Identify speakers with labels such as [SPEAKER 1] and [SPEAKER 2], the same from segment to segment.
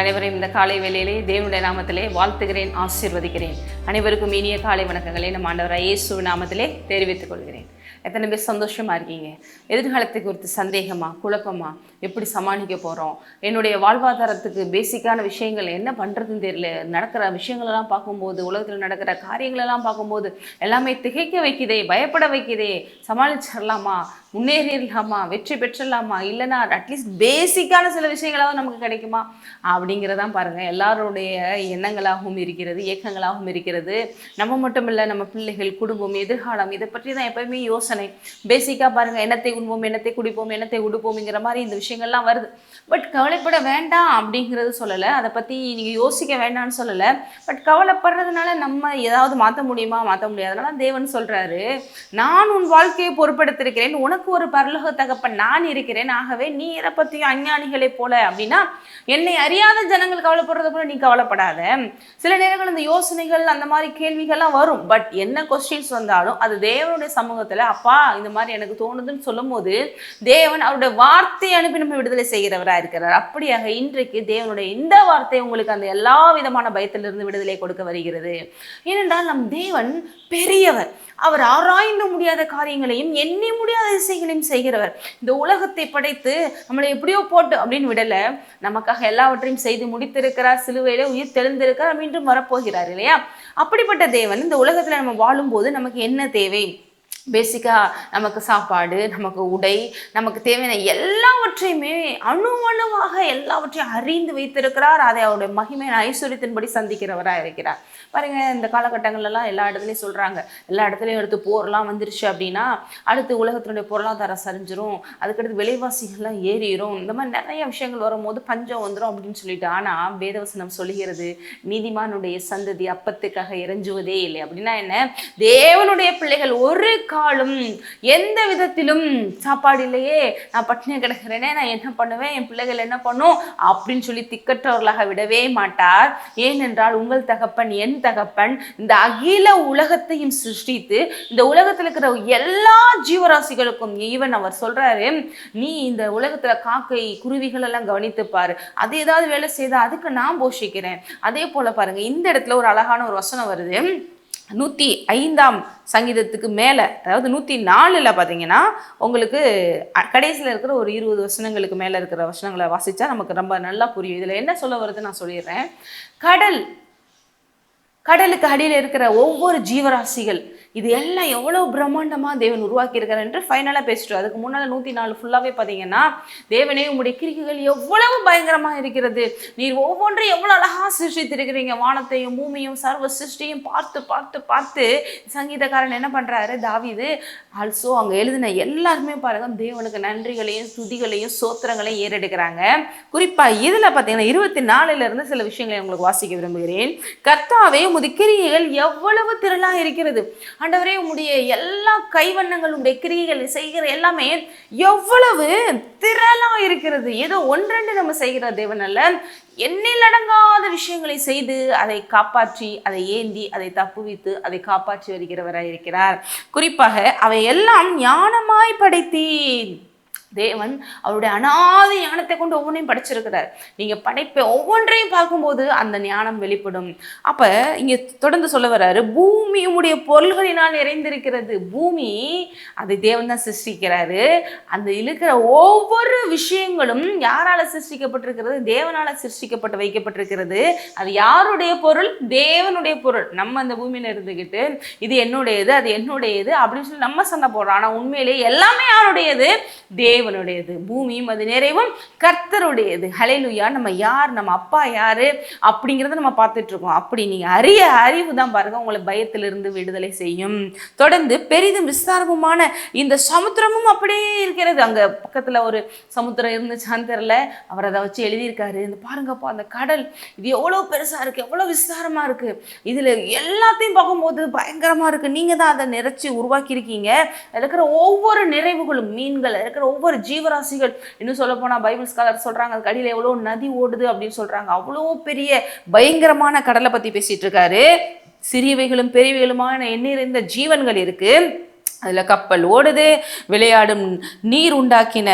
[SPEAKER 1] உங்கள் அனைவரையும் இந்த காலை வேளையிலே தேவனுடைய நாமத்திலே வாழ்த்துகிறேன், ஆசீர்வதிக்கிறேன். அனைவருக்கும் இனிய காலை வணக்கங்களை நம் ஆண்டவராகிய இயேசு நாமத்திலே தெரிவித்துக் கொள்கிறேன். எத்தனை பேர் சந்தோஷமாக இருக்கீங்க? எதிர்காலத்தை குறித்து சந்தேகமா, குழப்பமா, எப்படி சமாளிக்க போகிறோம், என்னுடைய வாழ்வாதாரத்துக்கு பேசிக்கான விஷயங்கள் என்ன பண்ணுறதுன்னு தெரியல, நடக்கிற விஷயங்களெல்லாம் பார்க்கும்போது, உலகத்தில் நடக்கிற காரியங்களெல்லாம் பார்க்கும்போது எல்லாமே திகைக்க வைக்குதே, பயப்பட வைக்குதே, சமாளிச்சிடலாமா, முன்னேறிடலாமா, வெற்றி பெற்றலாமா, இல்லைனா அட்லீஸ்ட் பேசிக்கான சில விஷயங்களாவது நமக்கு கிடைக்குமா அப்படிங்கிறதான் பாருங்கள் எல்லாருடைய எண்ணங்களாகவும் இருக்கிறது, இயக்கங்களாகவும் இருக்கிறது. நம்ம மட்டும் இல்லை, நம்ம பிள்ளைகள், குடும்பம், எதிர்காலம், இதை பற்றி தான் எப்போயுமே யோசனை. பேசிக்காக பாருங்கள், எண்ணத்தை உண்போம், எண்ணத்தை குடிப்போம், எண்ணத்தை உடுப்போம்ங்கிற மாதிரி இந்த விஷயங்கள்லாம் வருது. பட் கவலைப்பட வேண்டாம் அப்படிங்கிறது சொல்லலை, அதை பற்றி நீங்கள் யோசிக்க வேண்டாம்னு சொல்லலை. பட் கவலைப்படுறதுனால நம்ம ஏதாவது மாற்ற முடியுமா? மாற்ற முடியாதனால தேவன் சொல்கிறாரு, நான் உன் வாழ்க்கையை பொறுப்படுத்திருக்கிறேன், உனக்கு ஒரு பரலோக தகப்பன் நான் இருக்கிறேன், ஆகவே நீ எதை பற்றியும் அஞ்ஞானிகளை போல அப்படின்னா என்னை அறியாத ஜனங்கள் கவலைப்படுறத போல நீ கவலைப்படாத. சில நேரங்கள் இந்த யோசனைகள் அந்த மாதிரி கேள்விகள்லாம் வரும். பட் என்ன கொஸ்டின்ஸ் வந்தாலும் அது தேவனுடைய சமூகத்தில் அப்பா இந்த மாதிரி எனக்கு தோணுதுன்னு சொல்லும் போது தேவன் அவருடைய வார்த்தையை அனுப்பி நம்ம விடுதலை செய்கிறவராக இருக்கிறார். அப்படியாக இன்றைக்கு தேவனுடைய இந்த வார்த்தை உங்களுக்கு அந்த எல்லா விதமான பயத்திலிருந்து விடுதலை கொடுக்க வருகிறது. ஏனென்றால் நம் தேவன் பெரியவர், அவர் ஆராய்ந்து முடியாத காரியங்களையும் எண்ணி முடியாத விஷயங்களையும் செய்கிறவர். இந்த உலகத்தை படைத்து நம்மளை எப்படியோ போட்டு அப்படின்னு விடல, நமக்காக எல்லாவற்றையும் செய்து முடித்திருக்கிறார், சிலுவையிலே உயிர் தெளிந்திருக்கிறார், மீண்டும் வரப்போகிறார் இல்லையா? அப்படிப்பட்ட தேவன் இந்த உலகத்துல நம்ம வாழும்போது நமக்கு என்ன தேவை? பேசிக்காக நமக்கு சாப்பாடு, நமக்கு உடை, நமக்கு தேவையான எல்லாவற்றையுமே அணுவாக எல்லாவற்றையும் அறிந்து வைத்திருக்கிறார். அதை அவருடைய மகிமையான ஐஸ்வர்யத்தின்படி சந்திக்கிறவராக இருக்கிறார். பாருங்க, இந்த காலகட்டங்கள்லாம் எல்லா இடத்துலையும் சொல்கிறாங்க, எல்லா இடத்துலையும் அடுத்து போரெல்லாம் வந்துருச்சு அப்படின்னா அடுத்து உலகத்தினுடைய பொருளாதாரம் சரிஞ்சிரும், அதுக்கடுத்து விலைவாசிகள்லாம் ஏறிடும், இந்த மாதிரி நிறைய விஷயங்கள் வரும்போது பஞ்சம் வந்துடும் அப்படின்னு சொல்லிட்டு. ஆனால் வேதவசனம் சொல்லுகிறது, நீதிமானுடைய சந்ததி அப்பத்துக்காக இறைஞ்சுவதே இல்லை. அப்படின்னா என்ன? தேவனுடைய பிள்ளைகள் ஒரு காலம் எந்த விதத்திலும் சாப்பாடு இல்லையே, நான் பட்டினியை கிடக்கிறேனே, நான் என்ன பண்ணுவேன், என் பிள்ளைகள் என்ன பண்ணும் அப்படின்னு சொல்லி திக்கற்றவர்களாக விடவே மாட்டார். ஏனென்றால் உங்கள் தகப்பன், என் தகப்பன் இந்த அகில உலகத்தையும் சிருஷ்டித்து இந்த உலகத்தில் இருக்கிற எல்லா ஜீவராசிகளுக்கும் ஈவன் அவர் சொல்றாரு, நீ இந்த உலகத்துல காக்கை குருவிகள் எல்லாம் கவனித்து பாரு, அது ஏதாவது வேலை செய்தா அதுக்கு நான் போஷிக்கிறேன். அதே போல பாருங்க, இந்த இடத்துல ஒரு அழகான ஒரு வசனம் வருது. 105ஆம் சங்கீதத்துக்கு மேலே, அதாவது 104ல் பார்த்தீங்கன்னா உங்களுக்கு கடைசியில் இருக்கிற ஒரு 20 வசனங்களுக்கு மேலே இருக்கிற வசனங்களை வாசித்தா நமக்கு ரொம்ப நல்லா புரியும். இதில் என்ன சொல்ல வருது நான் சொல்லிடுறேன். கடலுக்கு அடியில் இருக்கிற ஒவ்வொரு ஜீவராசிகள், இது எல்லாம் எவ்வளோ பிரம்மாண்டமாக தேவன் உருவாக்கியிருக்கார் என்று ஃபைனலாக பேசிட்டோம். அதுக்கு முன்னால் 104 ஃபுல்லாகவே பார்த்தீங்கன்னா, தேவனே உங்களுடைய கிரிகைகள் எவ்வளவு பயங்கரமாக இருக்கிறது, நீர் ஒவ்வொன்றையும் எவ்வளோ அழகாக சிருஷ்டித்திருக்கிறீங்க, வானத்தையும் பூமியும் சர்வ சிருஷ்டியும் பார்த்து பார்த்து பார்த்து சங்கீதக்காரன் என்ன பண்ணுறாரு, தாவீது ஆல்சோ அங்கே எழுதின எல்லாருமே பாருங்கள் தேவனுக்கு நன்றிகளையும் துதிகளையும் சோத்திரங்களையும் ஏறெடுக்கிறாங்க. குறிப்பாக இதில் பார்த்தீங்கன்னா 24லேருந்து சில விஷயங்களை உங்களுக்கு வாசிக்க விரும்புகிறேன். கர்த்தாவே உமது கிரியைகள் எவ்வளவு திரளாக இருக்கிறது. ஆண்டவரே, உம்முடைய எல்லா கைவண்ணங்கள், உடைய கிரியைகள் செய்கிற எல்லாமே எவ்வளவு திரளா இருக்கிறது. ஏதோ ஒன்றென்று நம்ம செய்கிற தேவன் அல்ல, எண்ணில் அடங்காத விஷயங்களை செய்து அதை காப்பாற்றி, அதை ஏந்தி, அதை தப்புவித்து, அதை காப்பாற்றி வருகிறவராக இருக்கிறார். குறிப்பாக அவை எல்லாம் ஞானமாய் படைத்தீர். தேவன் அவருடைய அனாதி ஞானத்தை கொண்டு ஒவ்வொன்றையும் படைச்சிருக்கிறார். நீங்கள் படைப்பை ஒவ்வொன்றையும் பார்க்கும்போது அந்த ஞானம் வெளிப்படும். அப்போ இங்கே தொடர்ந்து சொல்ல வர்றாரு, பூமி உடைய பொருள்களினால் நிறைந்திருக்கிறது. பூமி அதை தேவன் தான் சிருஷ்டிக்கிறாரு. அந்த இருக்கிற ஒவ்வொரு விஷயங்களும் யாரால சிருஷ்டிக்கப்பட்டிருக்கிறது? தேவனால சிருஷ்டிக்கப்பட்டு வைக்கப்பட்டிருக்கிறது. அது யாருடைய பொருள்? தேவனுடைய பொருள். நம்ம அந்த பூமியில இருந்துக்கிட்டு இது என்னுடையது, அது என்னுடையது அப்படின்னு சொல்லி நம்ம சண்டை போடுறோம். ஆனால் உண்மையிலேயே எல்லாமே யாருடையது? தேவனுடையது. பூமியும் அது நிறைவும் கர்த்தருடையது. ஹல்லேலூயா. நம்ம யார், நம்ம அப்பா யாரு அப்படிங்கிறத நம்ம பார்த்துட்டு இருக்கோம். அப்படி நீங்க அறிவு தான் பாருங்க உங்களை பயத்திலிருந்து விடுதலை செய்யும். தொடர்ந்து பெரிதும் விஸ்தாரமுமான இந்த சமுத்திரமும் அப்படியே இருக்கிறது. அங்க பக்கத்துல ஒரு சமுத்திரம் இருந்துச்சான்னு தெரியல, அவர் அதை வச்சு எழுதியிருக்காரு. இந்த பாருங்கப்பா, அந்த கடல் இது எவ்வளவு பெருசா இருக்கு, எவ்வளவு விஸ்தாரமா இருக்கு, இதுல எல்லாத்தையும் பார்க்கும்போது பயங்கரமா இருக்கு. நீங்க தான் அதை நிறைச்சி உருவாக்கியிருக்கீங்க. இருக்கிற ஒவ்வொரு நிறைவுகளும், மீன்கள் இருக்கிற ஒவ்வொரு ஜீவராசிகள், இன்னும் சொல்ல போனா பைபிள் ஸ்காலர் சொல்றாங்க அதுக்கு அடியில் எவ்வளோ நதி ஓடுது அப்படின்னு சொல்றாங்க. அவ்வளோ பெரிய பயங்கரமான கடலை பத்தி பேசிட்டு இருக்காரு. சிறியவைகளும் பெரியவைகளுமான எண்ணிறைந்த ஜீவன்கள் இருக்கு, அதுல கப்பல் ஓடுது, விளையாடும் நீர் உண்டாக்கின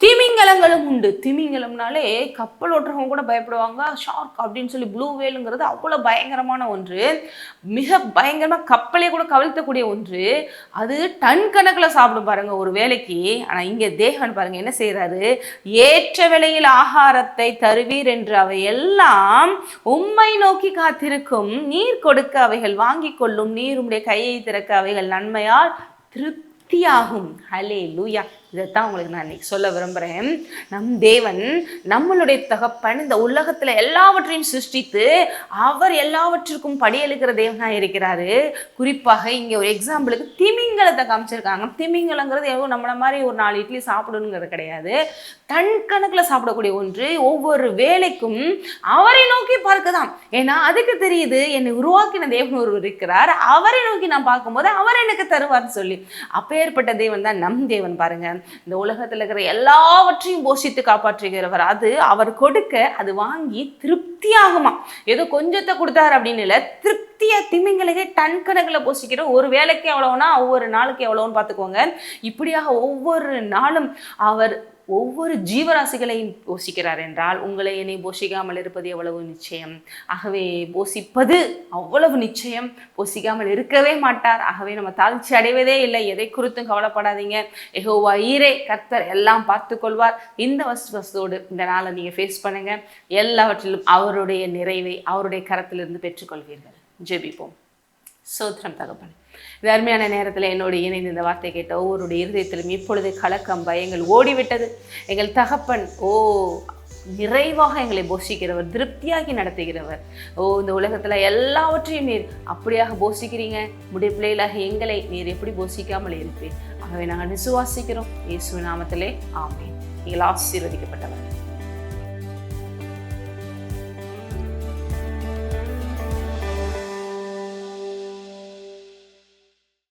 [SPEAKER 1] திமிங்கலங்களும் உண்டு. திமிங்கலம்னாலே கப்பல் ஓட்டுறவங்க கூட பயப்படுவாங்க. ஷார்க் அப்படின்னு சொல்லி ப்ளூ வேலுங்கிறது அவ்வளோ பயங்கரமான ஒன்று, மிக பயங்கரமாக கப்பலே கூட கவிழ்த்தக்கூடிய ஒன்று. அது டன் கணக்கில் சாப்பிடும் பாருங்க ஒரு வேலைக்கு. ஆனால் இங்கே தேவன் பாருங்க என்ன செய்கிறாரு, ஏற்ற வேளையில் ஆகாரத்தை தருவீர் என்று அவை எல்லாம் உம்மை நோக்கி காத்திருக்கும், நீர் கொடுக்க அவைகள் வாங்கி கொள்ளும், நீர் உம்முடைய கையை திறக்க அவைகள் நன்மையால் திருப்தியாகும். ஹல்லேலூயா. இதைத்தான் உங்களுக்கு நான் இன்னைக்கு சொல்ல விரும்புகிறேன். நம் தேவன், நம்மளுடைய தகப்பன், இந்த உலகத்தில் எல்லாவற்றையும் சிருஷ்டித்து அவர் எல்லாவற்றிற்கும் படியெழுக்கிற தேவனாக இருக்கிறாரு. குறிப்பாக இங்கே ஒரு எக்ஸாம்பிளுக்கு திமிங்கலத்தை காமிச்சிருக்காங்க. திமிங்கலங்கிறது எவ்வளோ நம்மளை மாதிரி ஒரு 4 இட்லி சாப்பிடணுங்கிறது கிடையாது, டன் கணக்கில் சாப்பிடக்கூடிய ஒன்று. ஒவ்வொரு வேலைக்கும் அவரை நோக்கி பார்க்கதான். ஏன்னா அதுக்கு தெரியுது என்னை உருவாக்கின தேவன் ஒருவர் இருக்கிறார், அவரை நோக்கி நான் பார்க்கும்போது அவர் எனக்கு தருவார்னு சொல்லி. அப்பேற்பட்ட தேவன் தான் நம் தேவன். பாருங்க, இந்த உலகத்தில் இருக்கிற எல்லாவற்றையும் போஷித்து காப்பாற்றுகிறவர். அது அவர் கொடுக்க அது வாங்கி திருப்தியாகுமா. ஏதோ கொஞ்சத்தை கொடுத்தாரு அப்படின்னு இல்லை, திருப்தியா திமிங்கலகை டன் கணக்கில் போஷிக்கிற. ஒரு வேலைக்கு எவ்வளோன்னா ஒவ்வொரு நாளுக்கு எவ்வளோன்னு பார்த்துக்கோங்க. இப்படியாக ஒவ்வொரு நாளும் அவர் ஒவ்வொரு ஜீவராசிகளையும் போஷிக்கிறார் என்றால் உங்களை என்னை போஷிக்காமல் இருப்பது எவ்வளவு நிச்சயம். ஆகவே போஷிப்பது அவ்வளவு நிச்சயம், போஷிக்காமல் இருக்கவே மாட்டார். ஆகவே நம்ம தாழ்ச்சி அடைவதே இல்லை. எதை குறித்தும் கவலைப்படாதீங்க. யெகோவா ஈரே, கர்த்தர் எல்லாம் பார்த்து கொள்வார். இந்த வசதோடு இந்த நாளை நீங்கள் ஃபேஸ் பண்ணுங்க. எல்லாவற்றிலும் அவருடைய நிறைவை அவருடைய கரத்திலிருந்து பெற்றுக்கொள்வீர்கள். ஜெபிப்போம். சோத்திரம் தகப்பன், இது அருமையான நேரத்தில் என்னோடு இணைந்து இந்த வார்த்தை கேட்ட ஒவ்வொருடைய இருதயத்திலும் இப்பொழுது கலக்கம் பயங்கள் ஓடிவிட்டது. எங்கள் தகப்பன் நிறைவாக எங்களை போஷிக்கிறவர், திருப்தியாகி நடத்துகிறவர். இந்த உலகத்தில் எல்லாவற்றையும் நீர் அப்படியாக போஷிக்கிறீங்க. உடைய பிள்ளைகளாக எங்களை நீர் எப்படி போஷிக்காமல் இருப்பேன். ஆகவே நாங்கள் விசுவாசிக்கிறோம். இயேசு நாமத்திலே ஆமென். நீங்கள் ஆசீர்வதிக்கப்பட்டவர்.